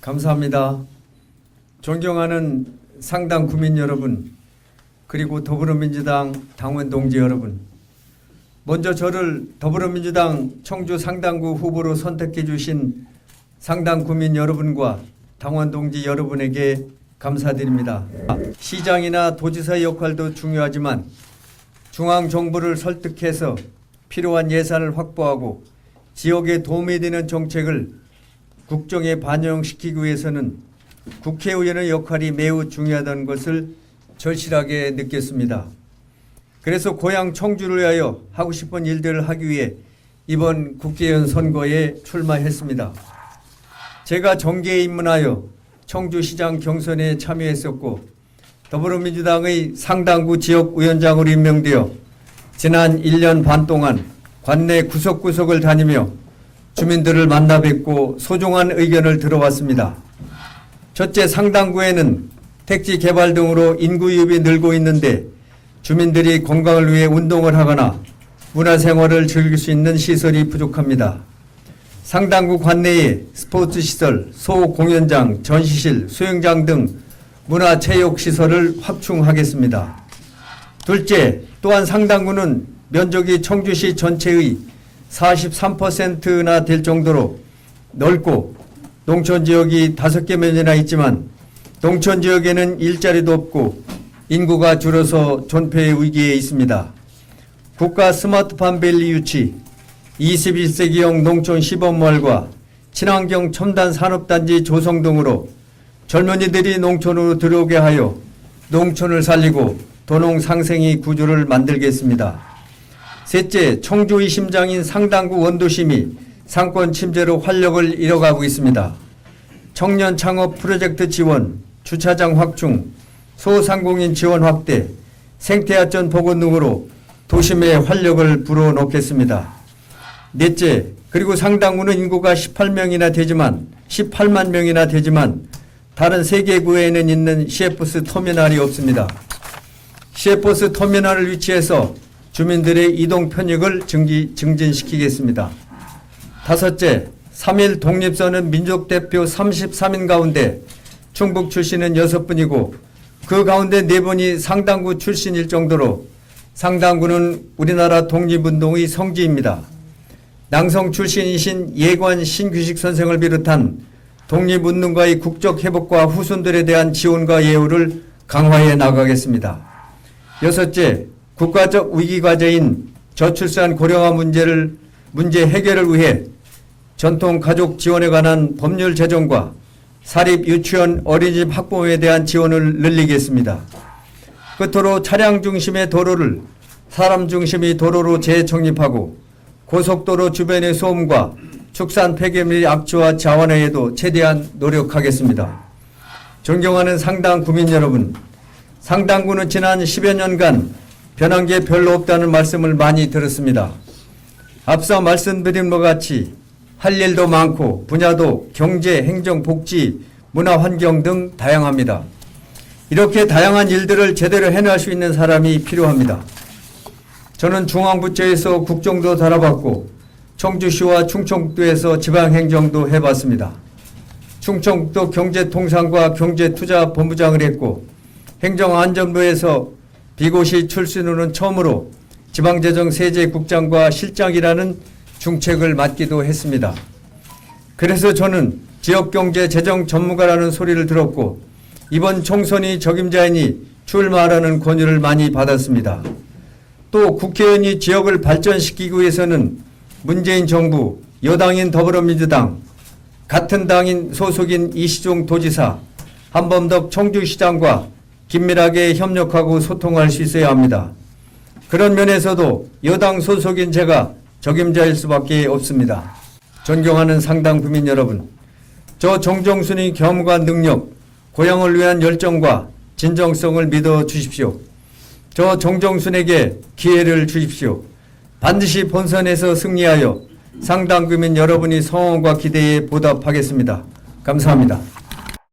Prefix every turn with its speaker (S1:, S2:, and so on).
S1: 감사합니다. 존경하는 상당 구민 여러분, 그리고 더불어민주당 당원 동지 여러분, 먼저 저를 더불어민주당 청주 상당구 후보로 선택해 주신 상당 구민 여러분과 당원 동지 여러분에게 감사드립니다. 시장이나 도지사의 역할도 중요하지만 중앙정부를 설득해서 필요한 예산을 확보하고 지역에 도움이 되는 정책을 국정에 반영시키기 위해서는 국회의원의 역할이 매우 중요하다는 것을 절실하게 느꼈습니다. 그래서 고향 청주를 위하여 하고 싶은 일들을 하기 위해 이번 국회의원 선거에 출마했습니다. 제가 정계에 입문하여 청주시장 경선에 참여했었고 더불어민주당의 상당구 지역위원장으로 임명되어 지난 1년 반 동안 관내 구석구석을 다니며 주민들을 만나 뵙고 소중한 의견을 들어왔습니다. 첫째, 상당구에는 택지 개발 등으로 인구 유입이 늘고 있는데 주민들이 건강을 위해 운동을 하거나 문화생활을 즐길 수 있는 시설이 부족합니다. 상당구 관내에 스포츠 시설, 소공연장, 전시실, 수영장 등 문화체육시설을 확충하겠습니다. 둘째, 또한 상당구는 면적이 청주시 전체의 43%나 될 정도로 넓고 농촌지역이 5개 면이나 있지만 농촌지역에는 일자리도 없고 인구가 줄어서 존폐의 위기에 있습니다. 국가 스마트팜 밸리 유치, 21세기형 농촌 시범마을과 친환경 첨단 산업단지 조성 등으로 젊은이들이 농촌으로 들어오게 하여 농촌을 살리고 도농 상생의 구조를 만들겠습니다. 셋째, 청주의 심장인 상당구 원도심이 상권 침체로 활력을 잃어가고 있습니다. 청년 창업 프로젝트 지원, 주차장 확충, 소상공인 지원 확대, 생태하천 복원 등으로 도심의 활력을 불어넣겠습니다. 넷째, 그리고 상당구는 인구가 18만 명이나 되지만 다른 3개 구에는 있는 시외버스 터미널이 없습니다. 시외버스 터미널을 위치해서 주민들의 이동 편익을 증진시키겠습니다. 다섯째, 3.1 독립선언 민족대표 33인 가운데 충북 출신은 6분이고 그 가운데 4분이 상당구 출신일 정도로 상당구는 우리나라 독립운동의 성지입니다. 낭성 출신이신 예관 신규식 선생을 비롯한 독립운동가의 국적 회복과 후손들에 대한 지원과 예우를 강화해 나가겠습니다. 여섯째, 국가적 위기과제인 저출산 고령화 문제 해결을 위해 전통 가족 지원에 관한 법률 제정과 사립 유치원 어린이집 학부모에 대한 지원을 늘리겠습니다. 끝으로 차량 중심의 도로를 사람 중심의 도로로 재정립하고 고속도로 주변의 소음과 축산 폐기물 악취와 자원화에도 최대한 노력하겠습니다. 존경하는 상당 구민 여러분, 상당구는 지난 10여 년간 변한 게 별로 없다는 말씀을 많이 들었습니다. 앞서 말씀드린 것 같이 할 일도 많고 분야도 경제, 행정, 복지, 문화, 환경 등 다양합니다. 이렇게 다양한 일들을 제대로 해낼 수 있는 사람이 필요합니다. 저는 중앙부처에서 국정도 다뤄봤고 청주시와 충청도에서 지방행정도 해봤습니다. 충청도 경제통상과 경제투자본부장을 했고 행정안전부에서 비고시 출신으로는 처음으로 지방재정세제국장과 실장이라는 중책을 맡기도 했습니다. 그래서 저는 지역경제 재정 전문가라는 소리를 들었고 이번 총선이 적임자이니 출마하라는 권유를 많이 받았습니다. 또 국회의원이 지역을 발전시키기 위해서는 문재인 정부, 여당인 더불어민주당, 같은 당인 소속인 이시종 도지사, 한범덕 청주시장과 긴밀하게 협력하고 소통할 수 있어야 합니다. 그런 면에서도 여당 소속인 제가 적임자일 수밖에 없습니다. 존경하는 상당 구민 여러분, 저 정정순의 겸과 능력, 고향을 위한 열정과 진정성을 믿어 주십시오. 저 정정순에게 기회를 주십시오. 반드시 본선에서 승리하여 상당 구민 여러분의 성원과 기대에 보답하겠습니다. 감사합니다.